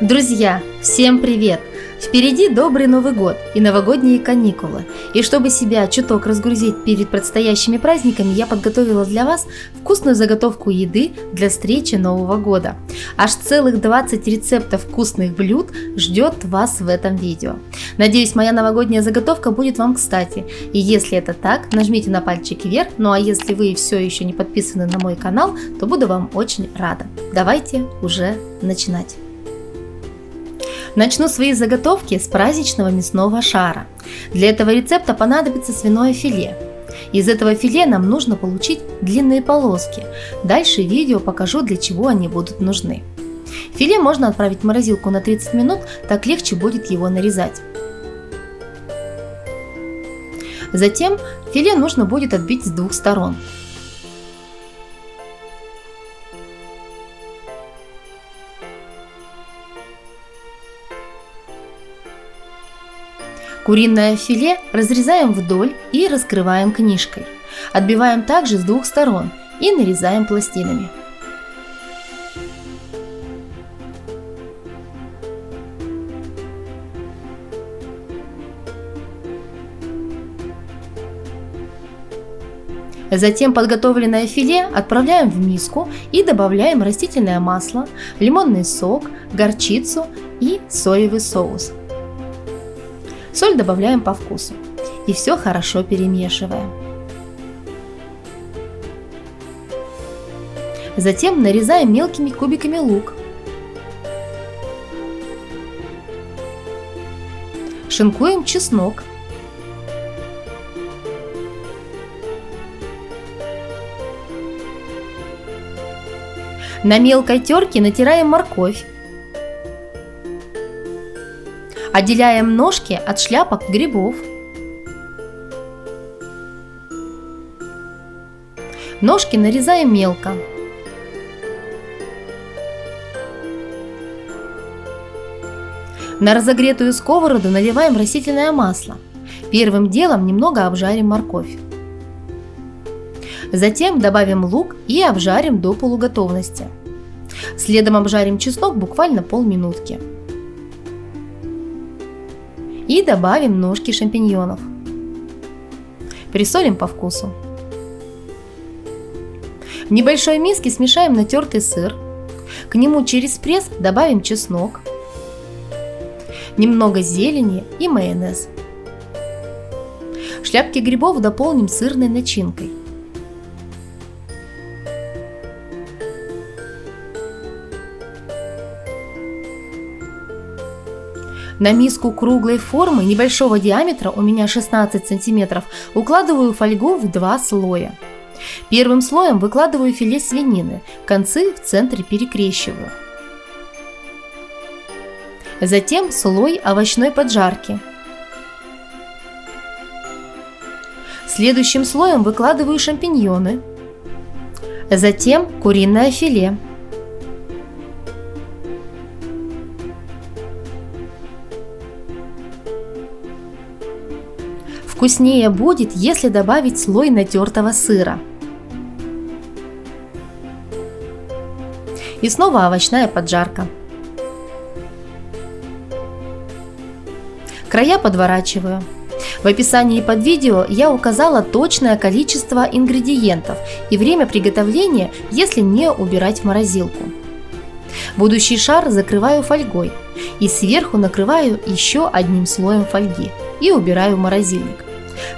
Друзья, всем привет! Впереди добрый Новый год и новогодние каникулы. И чтобы себя чуток разгрузить перед предстоящими праздниками, я подготовила для вас вкусную заготовку еды для встречи Нового года. Аж целых 20 рецептов вкусных блюд ждет вас в этом видео. Надеюсь, моя новогодняя заготовка будет вам кстати. И если это так, нажмите на пальчик вверх. Ну а если вы все еще не подписаны на мой канал, то буду вам очень рада. Давайте уже начинать. Начну свои заготовки с праздничного мясного шара. Для этого рецепта понадобится свиное филе. Из этого филе нам нужно получить длинные полоски. Дальше в видео покажу, для чего они будут нужны. Филе можно отправить в морозилку на 30 минут, так легче будет его нарезать. Затем филе нужно будет отбить с двух сторон. Куриное филе разрезаем вдоль и раскрываем книжкой. Отбиваем также с двух сторон и нарезаем пластинами. Затем подготовленное филе отправляем в миску и добавляем растительное масло, лимонный сок, горчицу и соевый соус. Соль добавляем по вкусу и все хорошо перемешиваем. Затем нарезаем мелкими кубиками лук. Шинкуем чеснок. На мелкой терке натираем морковь. Отделяем ножки от шляпок грибов. Ножки нарезаем мелко. На разогретую сковороду наливаем растительное масло. Первым делом немного обжарим морковь. Затем добавим лук и обжарим до полуготовности. Следом обжарим чеснок буквально полминутки. И добавим ножки шампиньонов. Присолим по вкусу. В небольшой миске смешаем натертый сыр. К нему через пресс добавим чеснок, немного зелени и майонез. Шляпки грибов дополним сырной начинкой. На миску круглой формы небольшого диаметра, у меня 16 см, укладываю фольгу в 2 слоя. Первым слоем выкладываю филе свинины, концы в центре перекрещиваю. Затем слой овощной поджарки. Следующим слоем выкладываю шампиньоны. Затем куриное филе. Вкуснее будет, если добавить слой натертого сыра. И снова овощная поджарка. Края подворачиваю. В описании под видео я указала точное количество ингредиентов и время приготовления, если не убирать в морозилку. Будущий шар закрываю фольгой и сверху накрываю еще одним слоем фольги и убираю в морозильник.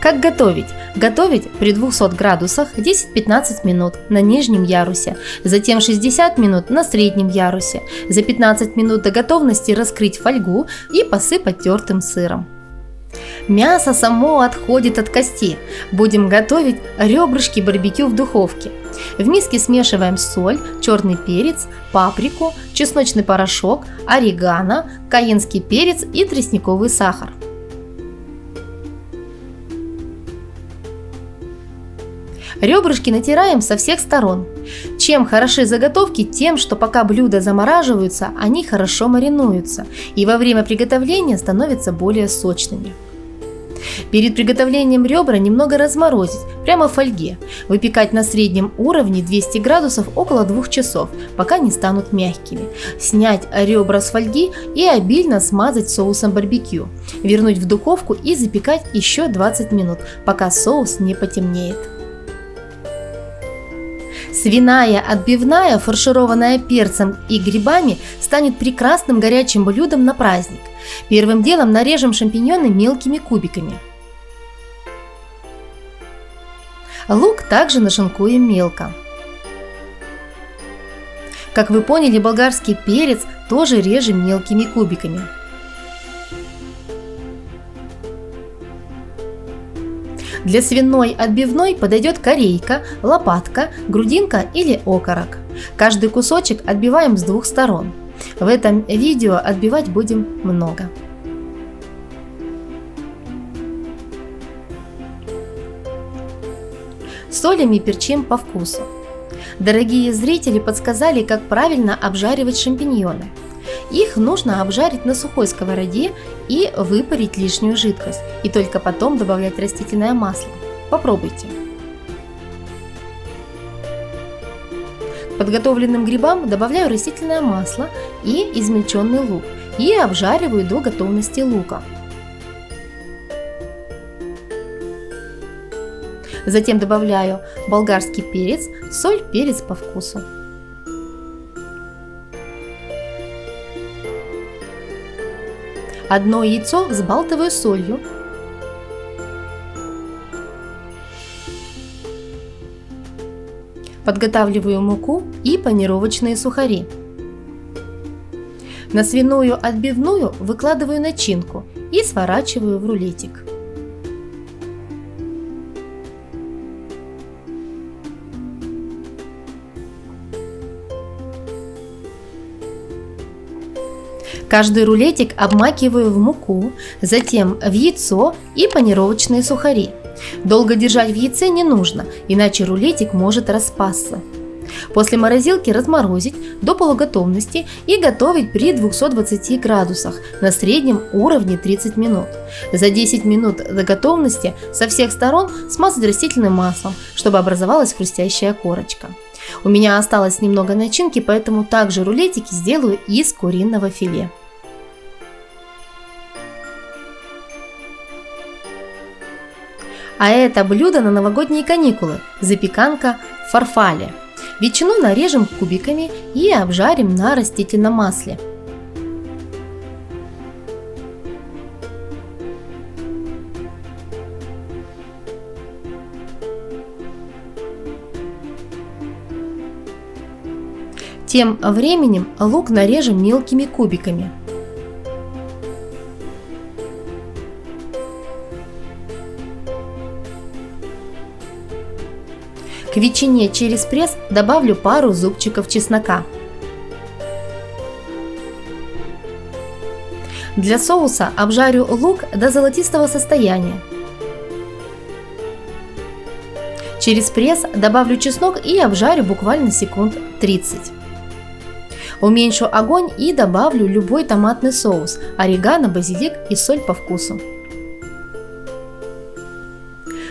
Как готовить? Готовить при 200 градусах 10-15 минут на нижнем ярусе, затем 60 минут на среднем ярусе. За 15 минут до готовности раскрыть фольгу и посыпать тертым сыром. Мясо само отходит от кости. Будем готовить ребрышки барбекю в духовке. В миске смешиваем соль, черный перец, паприку, чесночный порошок, орегано, каенский перец и тростниковый сахар. Ребрышки натираем со всех сторон. Чем хороши заготовки, тем, что пока блюда замораживаются, они хорошо маринуются и во время приготовления становятся более сочными. Перед приготовлением ребра немного разморозить, прямо в фольге. Выпекать на среднем уровне 200 градусов около 2 часов, пока не станут мягкими. Снять ребра с фольги и обильно смазать соусом барбекю. Вернуть в духовку и запекать еще 20 минут, пока соус не потемнеет. Свиная отбивная, фаршированная перцем и грибами, станет прекрасным горячим блюдом на праздник. Первым делом нарежем шампиньоны мелкими кубиками. Лук также нашинкуем мелко. Как вы поняли, болгарский перец тоже режем мелкими кубиками. Для свиной отбивной подойдет корейка, лопатка, грудинка или окорок. Каждый кусочек отбиваем с двух сторон. В этом видео отбивать будем много. Солим и перчим по вкусу. Дорогие зрители подсказали, как правильно обжаривать шампиньоны. Их нужно обжарить на сухой сковороде и выпарить лишнюю жидкость, и только потом добавлять растительное масло. Попробуйте. К подготовленным грибам добавляю растительное масло и измельченный лук и обжариваю до готовности лука. Затем добавляю болгарский перец, соль, перец по вкусу. Одно яйцо взбалтываю солью. Подготавливаю муку и панировочные сухари. На свиную отбивную выкладываю начинку и сворачиваю в рулетик. Каждый рулетик обмакиваю в муку, затем в яйцо и панировочные сухари. Долго держать в яйце не нужно, иначе рулетик может распасться. После морозилки разморозить до полуготовности и готовить при 220 градусах на среднем уровне 30 минут. За 10 минут до готовности со всех сторон смазать растительным маслом, чтобы образовалась хрустящая корочка. У меня осталось немного начинки, поэтому также рулетики сделаю из куриного филе. А это блюдо на новогодние каникулы – запеканка в фарфале. Ветчину нарежем кубиками и обжарим на растительном масле. Тем временем лук нарежем мелкими кубиками. К ветчине через пресс добавлю пару зубчиков чеснока. Для соуса обжарю лук до золотистого состояния. Через пресс добавлю чеснок и обжарю буквально секунд 30. Уменьшу огонь и добавлю любой томатный соус, орегано, базилик и соль по вкусу.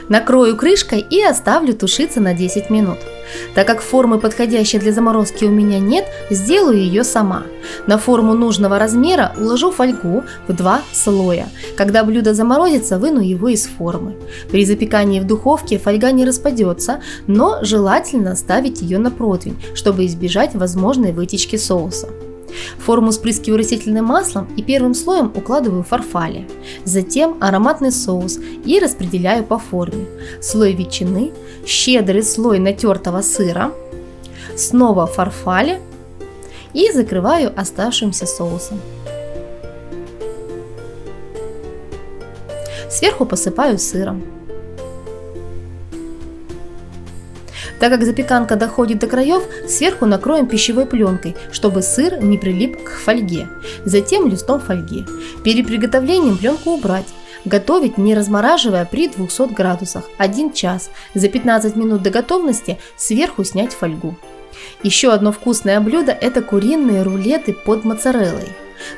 Накрою крышкой и оставлю тушиться на 10 минут. Так как формы, подходящей для заморозки, у меня нет, сделаю ее сама. На форму нужного размера уложу фольгу в 2 слоя. Когда блюдо заморозится, выну его из формы. При запекании в духовке фольга не распадется, но желательно ставить ее на противень, чтобы избежать возможной вытечки соуса. Форму спрыскиваю растительным маслом и первым слоем укладываю фарфали. Затем ароматный соус и распределяю по форме. Слой ветчины, щедрый слой натертого сыра, снова фарфали и закрываю оставшимся соусом. Сверху посыпаю сыром. Так как запеканка доходит до краев, сверху накроем пищевой пленкой, чтобы сыр не прилип к фольге. Затем листом фольги. Перед приготовлением пленку убрать. Готовить не размораживая при 200 градусах 1 час. За 15 минут до готовности сверху снять фольгу. Еще одно вкусное блюдо – это куриные рулеты под моцареллой.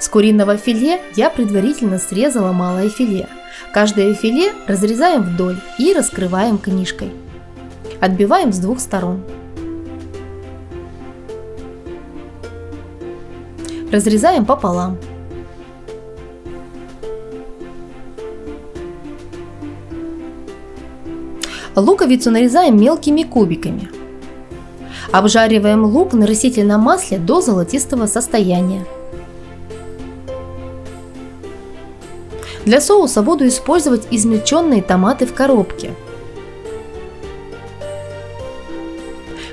С куриного филе я предварительно срезала малое филе. Каждое филе разрезаем вдоль и раскрываем книжкой. Отбиваем с двух сторон. Разрезаем пополам. Луковицу нарезаем мелкими кубиками. Обжариваем лук на растительном масле до золотистого состояния. Для соуса буду использовать измельченные томаты в коробке.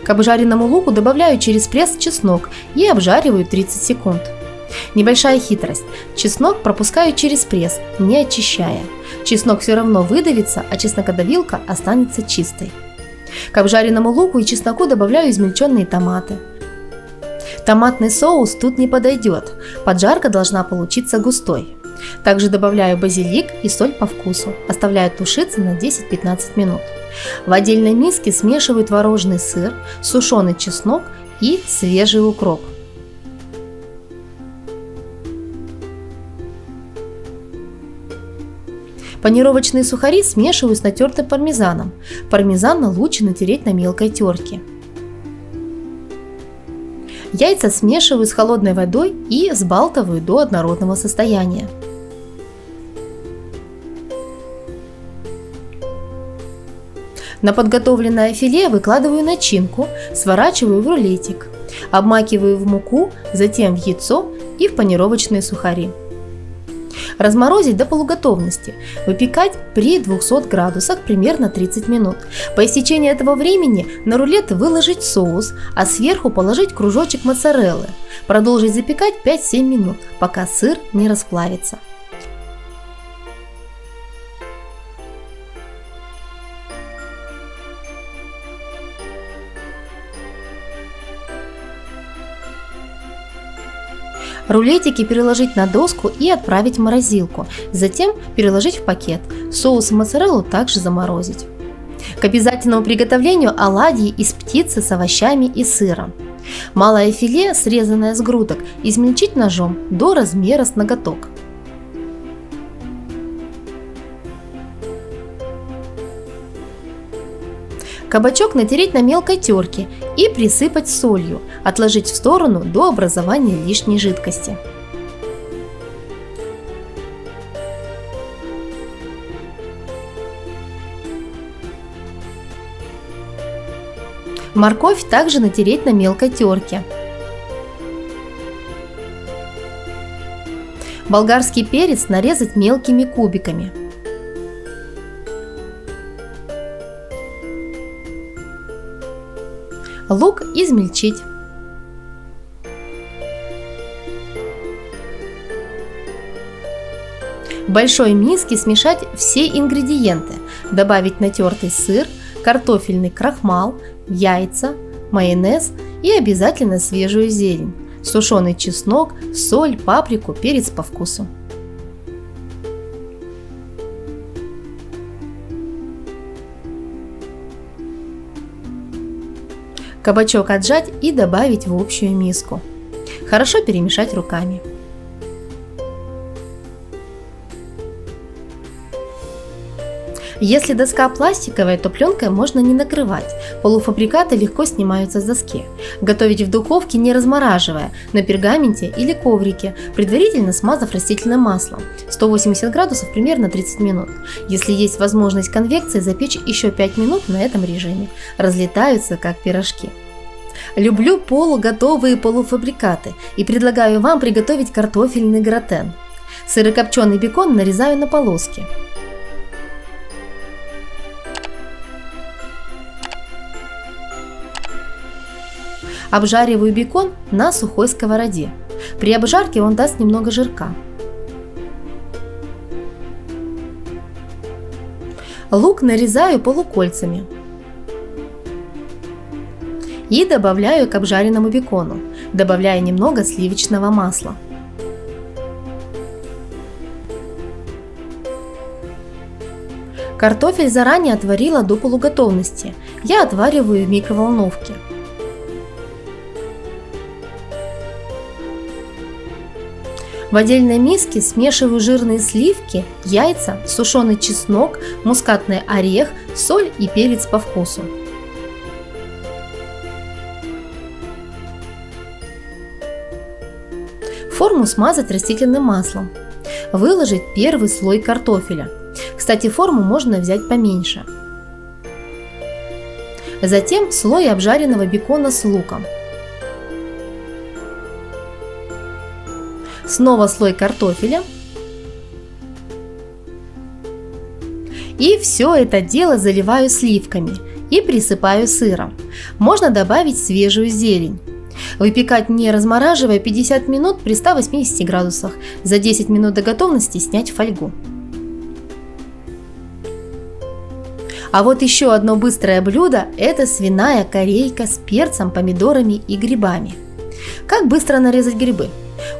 К обжаренному луку добавляю через пресс чеснок и обжариваю 30 секунд. Небольшая хитрость. Чеснок пропускаю через пресс, не очищая. Чеснок все равно выдавится, а чеснокодавилка останется чистой. К обжаренному луку и чесноку добавляю измельченные томаты. Томатный соус тут не подойдет, поджарка должна получиться густой. Также добавляю базилик и соль по вкусу, оставляю тушиться на 10-15 минут. В отдельной миске смешиваю творожный сыр, сушеный чеснок и свежий укроп. Панировочные сухари смешиваю с натертым пармезаном. Пармезан лучше натереть на мелкой терке. Яйца смешиваю с холодной водой и взбалтываю до однородного состояния. На подготовленное филе выкладываю начинку, сворачиваю в рулетик, обмакиваю в муку, затем в яйцо и в панировочные сухари. Разморозить до полуготовности, выпекать при 200 градусах примерно 30 минут. По истечении этого времени на рулет выложить соус, а сверху положить кружочек моцареллы. Продолжить запекать 5-7 минут, пока сыр не расплавится. Рулетики переложить на доску и отправить в морозилку, затем переложить в пакет. Соус и моцареллу также заморозить. К обязательному приготовлению оладьи из птицы с овощами и сыром. Малое филе, срезанное с грудок, измельчить ножом до размера с ноготок. Кабачок натереть на мелкой терке и присыпать солью, отложить в сторону до образования лишней жидкости. Морковь также натереть на мелкой терке. Болгарский перец нарезать мелкими кубиками. Лук измельчить. В большой миске смешать все ингредиенты, добавить натертый сыр, картофельный крахмал, яйца, майонез и обязательно свежую зелень, сушеный чеснок, соль, паприку, перец по вкусу. Кабачок отжать и добавить в общую миску. Хорошо перемешать руками. Если доска пластиковая, то пленкой можно не накрывать. Полуфабрикаты легко снимаются с доски. Готовить в духовке не размораживая, на пергаменте или коврике, предварительно смазав растительным маслом. 180 градусов примерно 30 минут. Если есть возможность конвекции, запечь еще 5 минут на этом режиме. Разлетаются как пирожки. Люблю полуготовые полуфабрикаты и предлагаю вам приготовить картофельный гратен. Сырокопченый бекон нарезаю на полоски. Обжариваю бекон на сухой сковороде. При обжарке он даст немного жирка. Лук нарезаю полукольцами и добавляю к обжаренному бекону, добавляя немного сливочного масла. Картофель заранее отварила до полуготовности. Я отвариваю в микроволновке. В отдельной миске смешиваю жирные сливки, яйца, сушеный чеснок, мускатный орех, соль и перец по вкусу. Форму смазать растительным маслом. Выложить первый слой картофеля. Кстати, форму можно взять поменьше. Затем слой обжаренного бекона с луком. Снова слой картофеля. И все это дело заливаю сливками и присыпаю сыром. Можно добавить свежую зелень. Выпекать не размораживая 50 минут при 180 градусах. За 10 минут до готовности снять фольгу. А вот еще одно быстрое блюдо – это свиная корейка с перцем, помидорами и грибами. Как быстро нарезать грибы?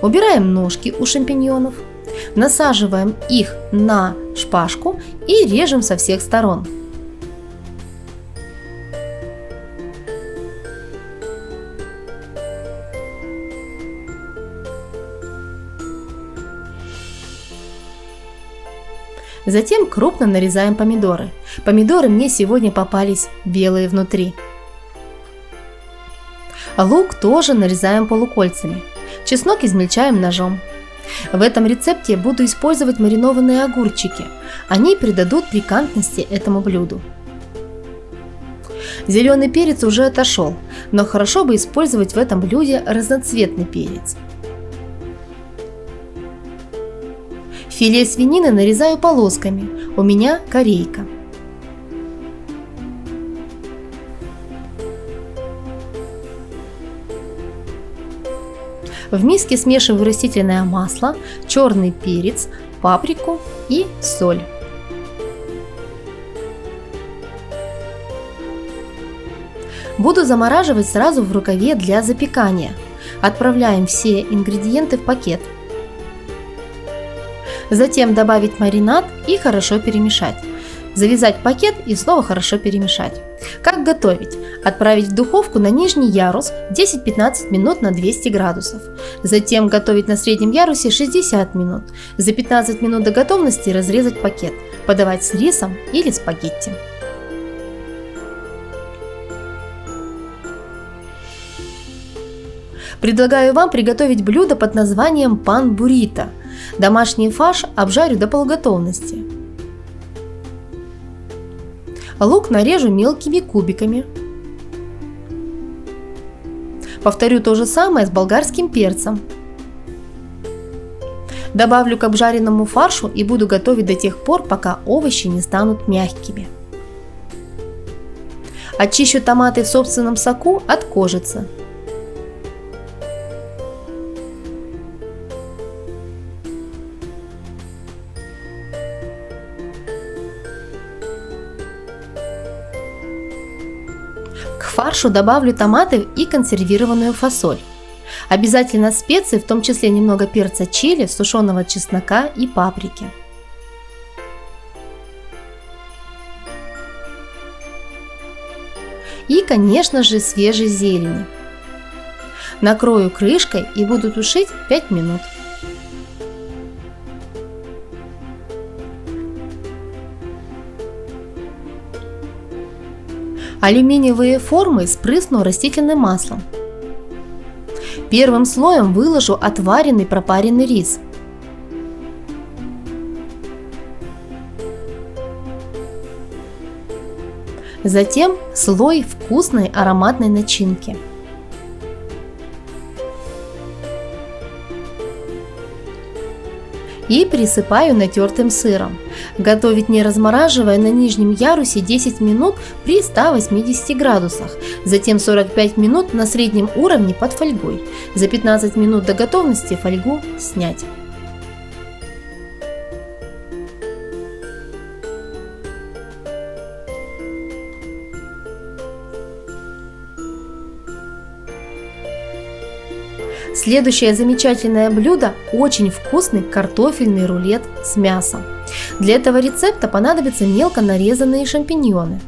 Убираем ножки у шампиньонов, насаживаем их на шпажку и режем со всех сторон. Затем крупно нарезаем помидоры. Помидоры мне сегодня попались белые внутри. Лук тоже нарезаем полукольцами. Чеснок измельчаем ножом. В этом рецепте я буду использовать маринованные огурчики. Они придадут пикантности этому блюду. Зеленый перец уже отошел, но хорошо бы использовать в этом блюде разноцветный перец. Филе свинины нарезаю полосками, у меня корейка. В миске смешиваю растительное масло, черный перец, паприку и соль. Буду замораживать сразу в рукаве для запекания. Отправляем все ингредиенты в пакет. Затем добавить маринад и хорошо перемешать. Завязать пакет и снова хорошо перемешать. Как готовить? Отправить в духовку на нижний ярус 10-15 минут на 200 градусов. Затем готовить на среднем ярусе 60 минут. За 15 минут до готовности разрезать пакет. Подавать с рисом или спагетти. Предлагаю вам приготовить блюдо под названием пан-буррито. Домашний фарш обжарю до полуготовности. Лук нарежу мелкими кубиками. Повторю то же самое с болгарским перцем. Добавлю к обжаренному фаршу и буду готовить до тех пор, пока овощи не станут мягкими. Очищу томаты в собственном соку от кожицы. К фаршу добавлю томаты и консервированную фасоль. Обязательно специи, в том числе немного перца чили, сушеного чеснока и паприки. И, конечно же, свежей зелени. Накрою крышкой и буду тушить 5 минут. Алюминиевые формы спрысну растительным маслом. Первым слоем выложу отваренный пропаренный рис. Затем слой вкусной ароматной начинки. И присыпаю натертым сыром. Готовить не размораживая на нижнем ярусе 10 минут при 180 градусах, затем 45 минут на среднем уровне под фольгой. За 15 минут до готовности фольгу снять. Следующее замечательное блюдо – очень вкусный картофельный рулет с мясом. Для этого рецепта понадобятся мелко нарезанные шампиньоны,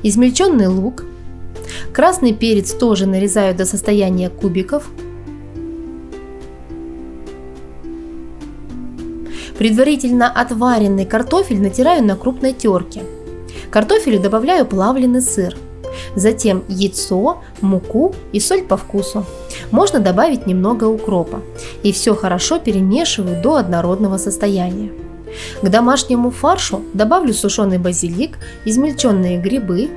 измельченный лук, Красный перец тоже нарезаю до состояния кубиков. Предварительно отваренный картофель натираю на крупной терке. К картофелю добавляю плавленый сыр. Затем яйцо, муку и соль по вкусу. Можно добавить немного укропа. И все хорошо перемешиваю до однородного состояния. К домашнему фаршу добавлю сушеный базилик, измельченные грибы,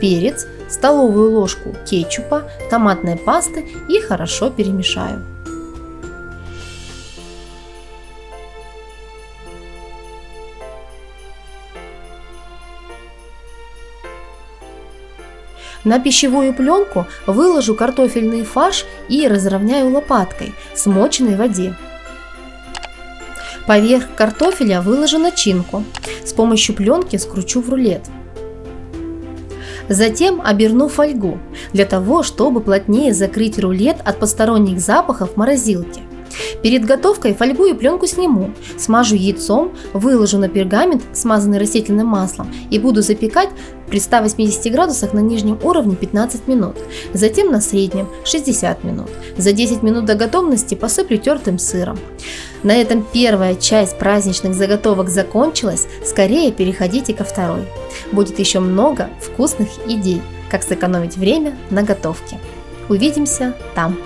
перец, столовую ложку кетчупа, томатной пасты и хорошо перемешаю. На пищевую пленку выложу картофельный фарш и разровняю лопаткой, смоченной в воде. Поверх картофеля выложу начинку. С помощью пленки скручу в рулет. Затем оберну фольгу, для того, чтобы плотнее закрыть рулет от посторонних запахов в морозилке. Перед готовкой фольгу и пленку сниму, смажу яйцом, выложу на пергамент, смазанный растительным маслом, и буду запекать при 180 градусах на нижнем уровне 15 минут, затем на среднем 60 минут. За 10 минут до готовности посыплю тертым сыром. На этом первая часть праздничных заготовок закончилась, скорее переходите ко второй. Будет еще много вкусных идей, как сэкономить время на готовке. Увидимся там!